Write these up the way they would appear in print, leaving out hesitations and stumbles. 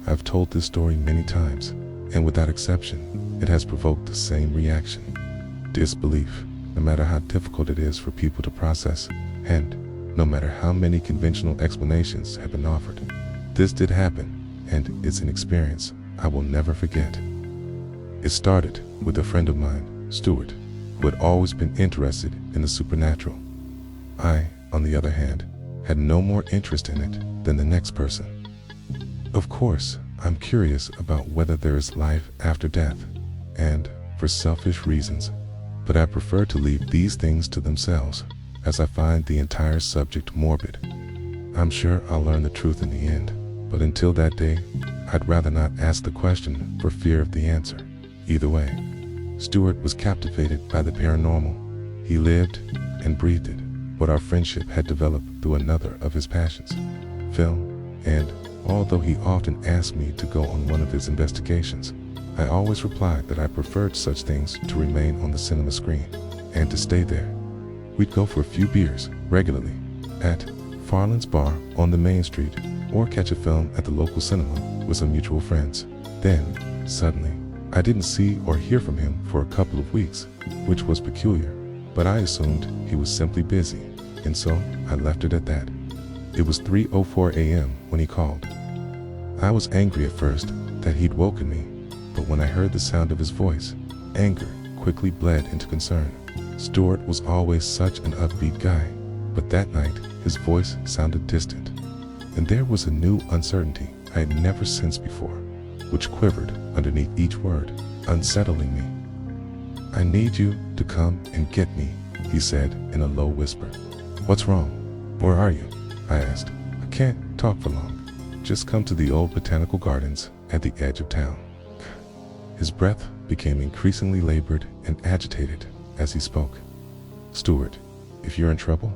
I've told this story many times, and without exception, it has provoked the same reaction. Disbelief, no matter how difficult it is for people to process, and no matter how many conventional explanations have been offered. This did happen, and it's an experience I will never forget. It started with a friend of mine, Stewart, who had always been interested in the supernatural. I, on the other hand, had no more interest in it than the next person. Of course, I'm curious about whether there is life after death, and for selfish reasons, but I prefer to leave these things to themselves, as I find the entire subject morbid. I'm sure I'll learn the truth in the end, but until that day, I'd rather not ask the question for fear of the answer. Either way, Stewart was captivated by the paranormal. He lived and breathed it, what our friendship had developed through another of his passions, film, and although he often asked me to go on one of his investigations, I always replied that I preferred such things to remain on the cinema screen, and to stay there. We'd go for a few beers, regularly, at Farland's Bar on the main street, or catch a film at the local cinema with some mutual friends. Then, suddenly, I didn't see or hear from him for a couple of weeks, which was peculiar, but I assumed he was simply busy, and so I left it at that. It was 3:04 a.m. when he called. I was angry at first that he'd woken me, but when I heard the sound of his voice, anger quickly bled into concern. Stewart was always such an upbeat guy, but that night his voice sounded distant, and there was a new uncertainty I had never sensed before, which quivered underneath each word, unsettling me. "I need you to come and get me," he said in a low whisper. "What's wrong? Where are you?" I asked. "I can't talk for long. Just come to the old botanical gardens at the edge of town." His breath became increasingly labored and agitated as he spoke. "Stewart, if you're in trouble,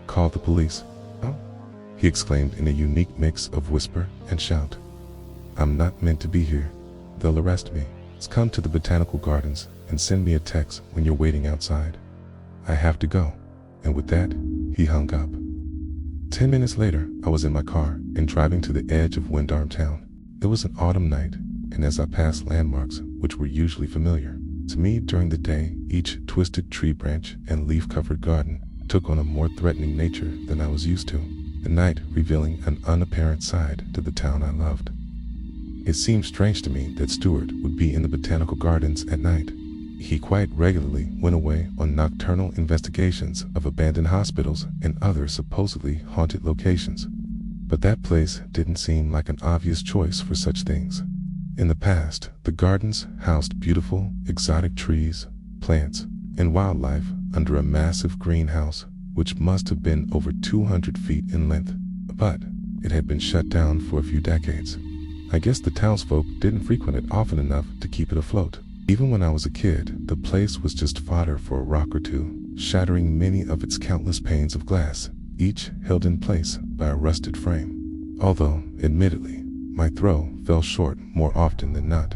call the police." "Oh?" he exclaimed in a unique mix of whisper and shout. "I'm not meant to be here. They'll arrest me. Just come to the botanical gardens and send me a text when you're waiting outside. I have to go." And with that, he hung up. 10 minutes later, I was in my car and driving to the edge of Windarm town. It was an autumn night, and as I passed landmarks which were usually familiar to me during the day, each twisted tree branch and leaf-covered garden took on a more threatening nature than I was used to, the night revealing an unapparent side to the town I loved. It seemed strange to me that Stewart would be in the botanical gardens at night. He quite regularly went away on nocturnal investigations of abandoned hospitals and other supposedly haunted locations, but that place didn't seem like an obvious choice for such things. In the past, the gardens housed beautiful, exotic trees, plants, and wildlife under a massive greenhouse, which must have been over 200 feet in length, but it had been shut down for a few decades. I guess the townsfolk didn't frequent it often enough to keep it afloat. Even when I was a kid, the place was just fodder for a rock or two, shattering many of its countless panes of glass, each held in place by a rusted frame. Although, admittedly, my throw fell short more often than not.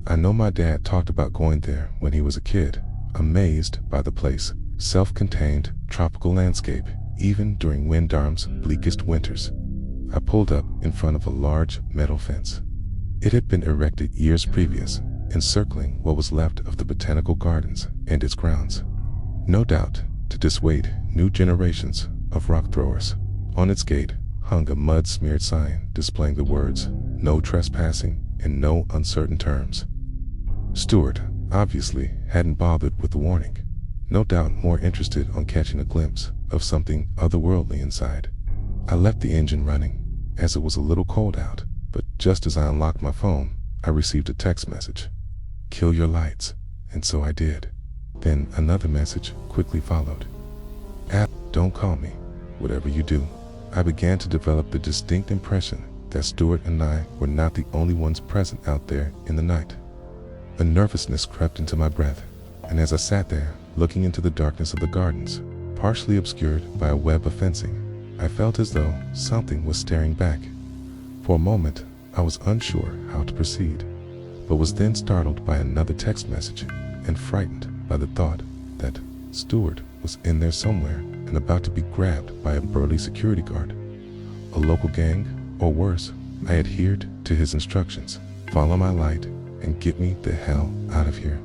I know my dad talked about going there when he was a kid, amazed by the place, self-contained tropical landscape, even during Windarm's bleakest winters. I pulled up in front of a large metal fence. It had been erected years previous, encircling what was left of the botanical gardens and its grounds, no doubt to dissuade new generations of rock throwers. On its gate hung a mud-smeared sign displaying the words, "No trespassing" in no uncertain terms. Stewart obviously hadn't bothered with the warning, no doubt more interested on catching a glimpse of something otherworldly inside. I left the engine running, as it was a little cold out, but just as I unlocked my phone, I received a text message. "Kill your lights," and so I did. Then another message quickly followed. "Don't call me. Whatever you do." I began to develop the distinct impression that Stewart and I were not the only ones present out there in the night. A nervousness crept into my breath, and as I sat there, looking into the darkness of the gardens, partially obscured by a web of fencing, I felt as though something was staring back. For a moment, I was unsure how to proceed, but was then startled by another text message and frightened by the thought that Stewart was in there somewhere and about to be grabbed by a burly security guard. A local gang, or worse, I adhered to his instructions, follow my light and get me the hell out of here.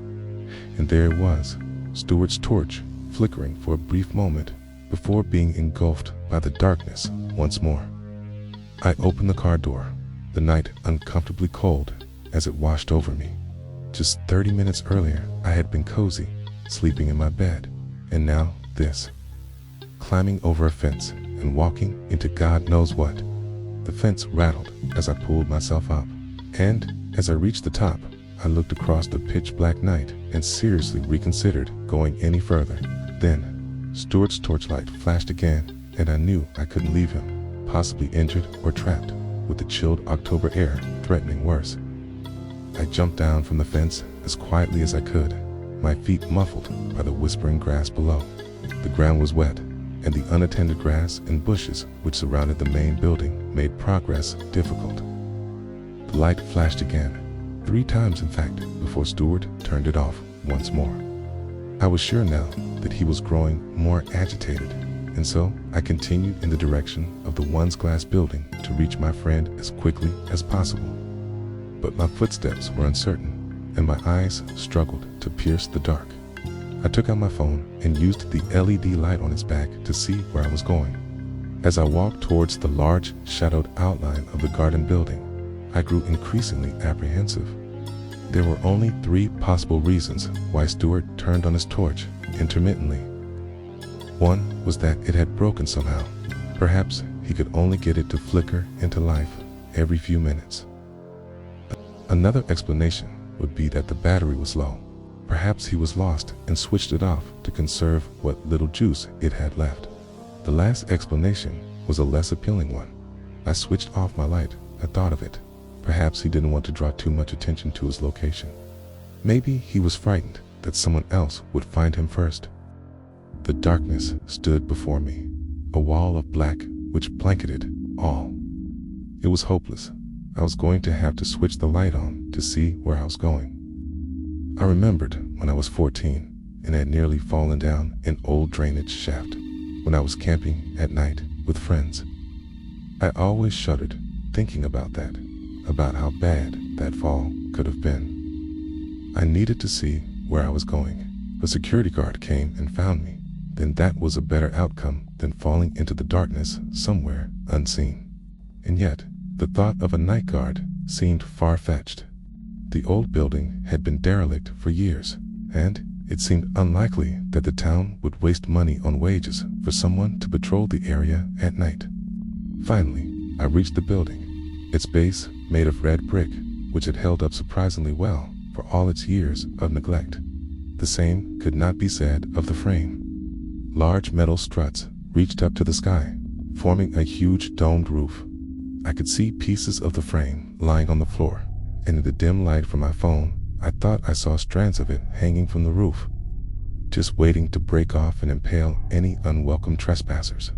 And there it was, Stewart's torch flickering for a brief moment before being engulfed by the darkness once more. I opened the car door, the night uncomfortably cold as it washed over me. Just 30 minutes earlier, I had been cozy, sleeping in my bed, and now this. Climbing over a fence and walking into God knows what. The fence rattled as I pulled myself up, and as I reached the top, I looked across the pitch-black night and seriously reconsidered going any further. Then, Stewart's torchlight flashed again, and I knew I couldn't leave him, possibly injured or trapped, with the chilled October air threatening worse. I jumped down from the fence as quietly as I could, my feet muffled by the whispering grass below. The ground was wet, and the unattended grass and bushes which surrounded the main building made progress difficult. The light flashed again, 3 times in fact, before Stewart turned it off once more. I was sure now that he was growing more agitated, and so I continued in the direction of the once glass building to reach my friend as quickly as possible. But my footsteps were uncertain, and my eyes struggled to pierce the dark. I took out my phone and used the LED light on its back to see where I was going. As I walked towards the large, shadowed outline of the garden building, I grew increasingly apprehensive. There were only 3 possible reasons why Stewart turned on his torch intermittently. One was that it had broken somehow. Perhaps he could only get it to flicker into life every few minutes. Another explanation would be that the battery was low. Perhaps he was lost and switched it off to conserve what little juice it had left. The last explanation was a less appealing one. I switched off my light at thought of it. Perhaps he didn't want to draw too much attention to his location. Maybe he was frightened that someone else would find him first. The darkness stood before me, a wall of black which blanketed all. It was hopeless. I was going to have to switch the light on to see where I was going. I remembered when I was 14 and had nearly fallen down an old drainage shaft when I was camping at night with friends. I always shuddered thinking about that, about how bad that fall could have been. I needed to see where I was going. A security guard came and found me. Then that was a better outcome than falling into the darkness somewhere unseen. And yet, the thought of a night guard seemed far-fetched. The old building had been derelict for years, and it seemed unlikely that the town would waste money on wages for someone to patrol the area at night. Finally, I reached the building, its base made of red brick, which had held up surprisingly well for all its years of neglect. The same could not be said of the frame. Large metal struts reached up to the sky, forming a huge domed roof. I could see pieces of the frame lying on the floor, and in the dim light from my phone, I thought I saw strands of it hanging from the roof, just waiting to break off and impale any unwelcome trespassers.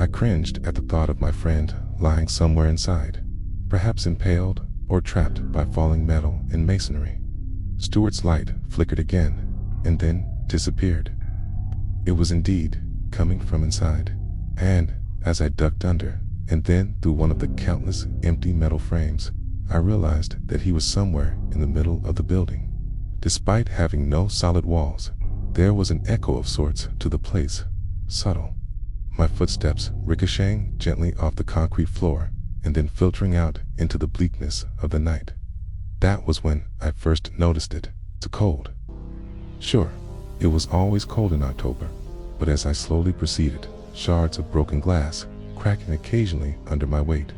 I cringed at the thought of my friend lying somewhere inside, perhaps impaled or trapped by falling metal and masonry. Stewart's light flickered again, and then disappeared. It was indeed coming from inside, and as I ducked under, and then through one of the countless empty metal frames, I realized that he was somewhere in the middle of the building. Despite having no solid walls, there was an echo of sorts to the place, subtle. My footsteps ricocheting gently off the concrete floor and then filtering out into the bleakness of the night. That was when I first noticed it. It's cold. Sure, it was always cold in October, but as I slowly proceeded, shards of broken glass cracking occasionally under my weight.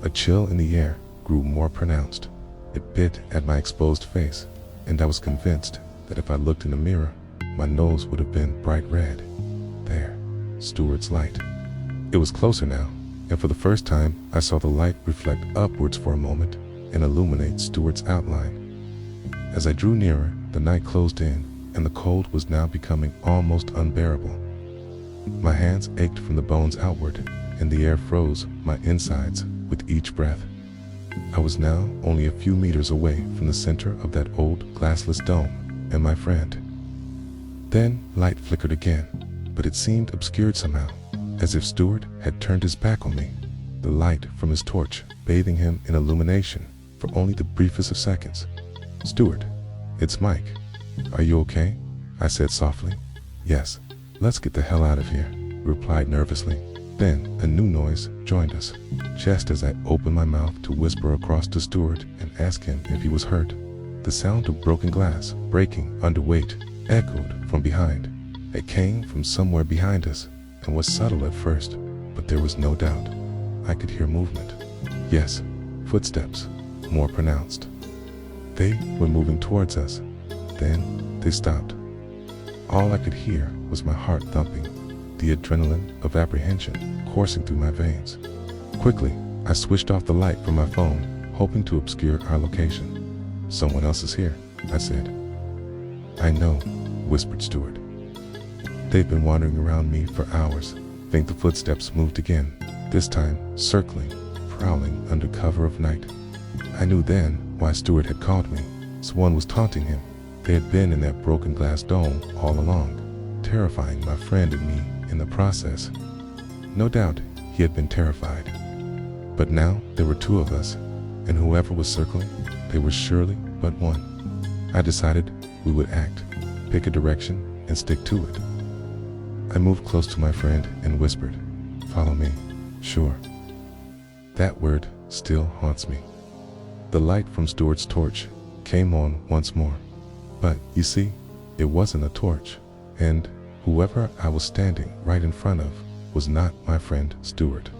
A chill in the air grew more pronounced. It bit at my exposed face, and I was convinced that if I looked in the mirror, my nose would have been bright red. There, Stewart's light. It was closer now, and for the first time, I saw the light reflect upwards for a moment and illuminate Stewart's outline. As I drew nearer, the night closed in, and the cold was now becoming almost unbearable. My hands ached from the bones outward, and the air froze my insides with each breath. I was now only a few meters away from the center of that old glassless dome and my friend. Then light flickered again, but it seemed obscured somehow, as if Stewart had turned his back on me. the light from his torch bathing him in illumination for only the briefest of seconds. "Stewart, it's Mike. Are you okay?" I said softly. "Yes, let's get the hell out of here," he replied nervously. Then a new noise joined us, just as I opened my mouth to whisper across to Stewart and ask him if he was hurt. The sound of broken glass breaking under weight echoed from behind. It came from somewhere behind us and was subtle at first, but there was no doubt. I could hear movement. Yes, footsteps, more pronounced. They were moving towards us. Then they stopped. All I could hear was my heart thumping, the adrenaline of apprehension coursing through my veins. Quickly, I switched off the light from my phone, hoping to obscure our location. "Someone else is here," I said. "I know," whispered Stewart. "They've been wandering around me for hours." Think the footsteps moved again, this time circling, prowling under cover of night. I knew then why Stewart had called me. Someone was taunting him. They had been in that broken glass dome all along, terrifying my friend and me in the process. No doubt he had been terrified. But now there were two of us, and whoever was circling, there was surely but one. I decided we would act, pick a direction, and stick to it. I moved close to my friend and whispered, "Follow me." "Sure." That word still haunts me. The light from Stewart's torch came on once more. But, you see, it wasn't a torch, and whoever I was standing right in front of was not my friend Stewart.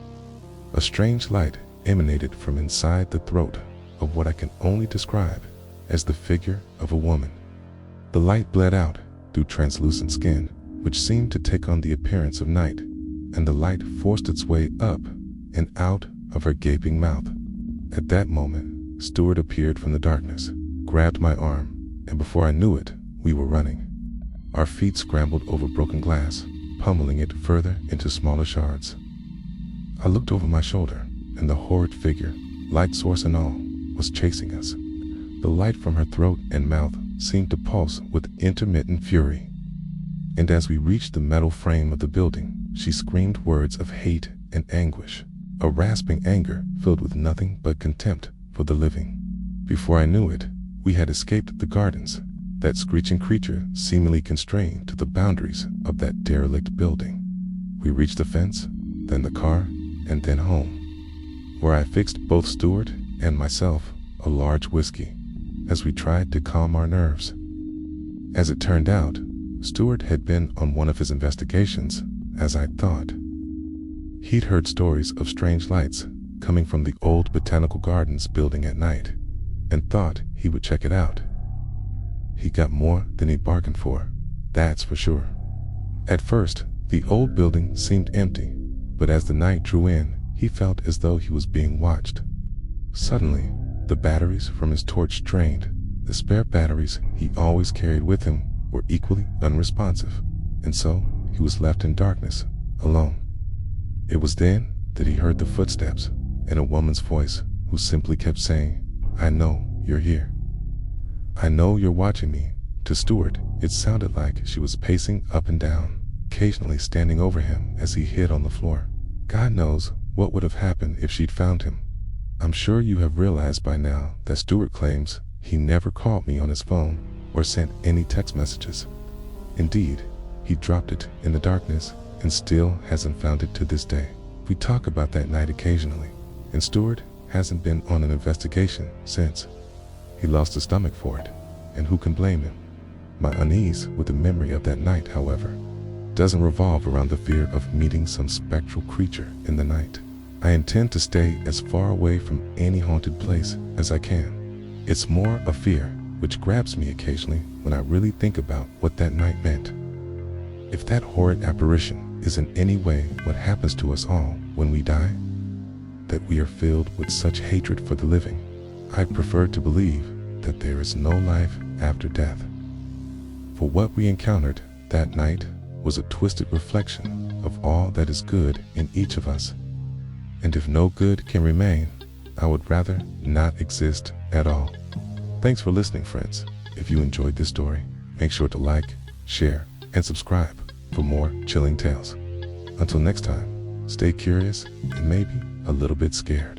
A strange light emanated from inside the throat of what I can only describe as the figure of a woman. The light bled out through translucent skin, which seemed to take on the appearance of night, and the light forced its way up and out of her gaping mouth. At that moment, Stewart appeared from the darkness, grabbed my arm, and before I knew it, we were running. Our feet scrambled over broken glass, pummeling it further into smaller shards. I looked over my shoulder, and the horrid figure, light source and all, was chasing us. The light from her throat and mouth seemed to pulse with intermittent fury. And as we reached the metal frame of the building, she screamed words of hate and anguish, a rasping anger filled with nothing but contempt for the living. Before I knew it, we had escaped the gardens, that screeching creature seemingly constrained to the boundaries of that derelict building. We reached the fence, then the car, and then home, where I fixed both Stewart and myself a large whiskey, as we tried to calm our nerves. As it turned out, Stewart had been on one of his investigations, as I thought. He'd heard stories of strange lights coming from the old botanical gardens building at night, and thought he would check it out. He got more than he bargained for, that's for sure. At first, the old building seemed empty, but as the night drew in, he felt as though he was being watched. Suddenly, the batteries from his torch drained. The spare batteries he always carried with him were equally unresponsive, and so he was left in darkness, alone. It was then that he heard the footsteps and a woman's voice who simply kept saying, "I know you're here. I know you're watching me." To Stewart, it sounded like she was pacing up and down, occasionally standing over him as he hid on the floor. God knows what would have happened if she'd found him. I'm sure you have realized by now that Stewart claims he never called me on his phone or sent any text messages. Indeed, he dropped it in the darkness and still hasn't found it to this day. We talk about that night occasionally, and Stewart hasn't been on an investigation since. He lost his stomach for it, and who can blame him? My unease with the memory of that night, however, doesn't revolve around the fear of meeting some spectral creature in the night. I intend to stay as far away from any haunted place as I can. It's more a fear which grabs me occasionally when I really think about what that night meant. If that horrid apparition is in any way what happens to us all when we die, that we are filled with such hatred for the living, I prefer to believe that there is no life after death. For what we encountered that night was a twisted reflection of all that is good in each of us. And if no good can remain, I would rather not exist at all. Thanks for listening, friends. If you enjoyed this story, make sure to like, share, and subscribe for more chilling tales. Until next time, stay curious and maybe a little bit scared.